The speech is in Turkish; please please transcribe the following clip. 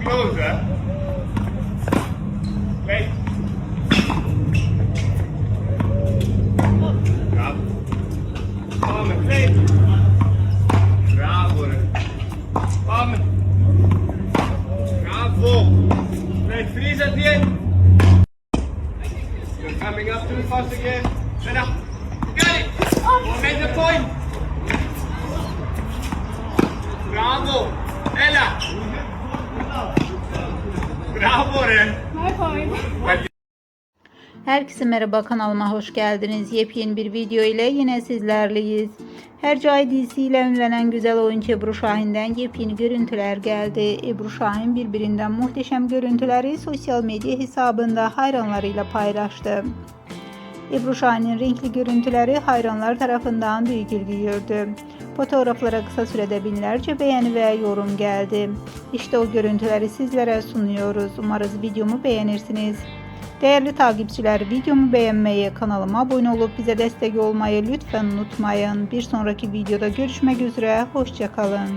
Closer. Wait. Bravo. Palmen, play. Bravo. Palmen. Bravo. Play, freeze at the end. You're coming up too fast again. Set up. Got it. Make the point. Bravo. Ella. Bravo Ren. Herkese merhaba, kanalıma hoş geldiniz. Yepyeni bir video ile yine sizlerleyiz. Hercai dizisiyle ünlenen güzel oyuncu Ebru Şahin'den yepyeni görüntüler geldi. Ebru Şahin birbirinden muhteşem görüntüleri sosyal medya hesabında hayranlarıyla paylaştı. Ebru Şahin'in renkli görüntüleri hayranlar tarafından büyük ilgi gördü. Fotoğraflara kısa sürede binlerce beğeni ve yorum geldi. İşte o görüntüleri sizlere sunuyoruz. Umarız videomu beğenirsiniz. Değerli takipçiler, videomu beğenmeyi, kanalıma abone olup bize destek olmayı lütfen unutmayın. Bir sonraki videoda görüşmek üzere, hoşça kalın.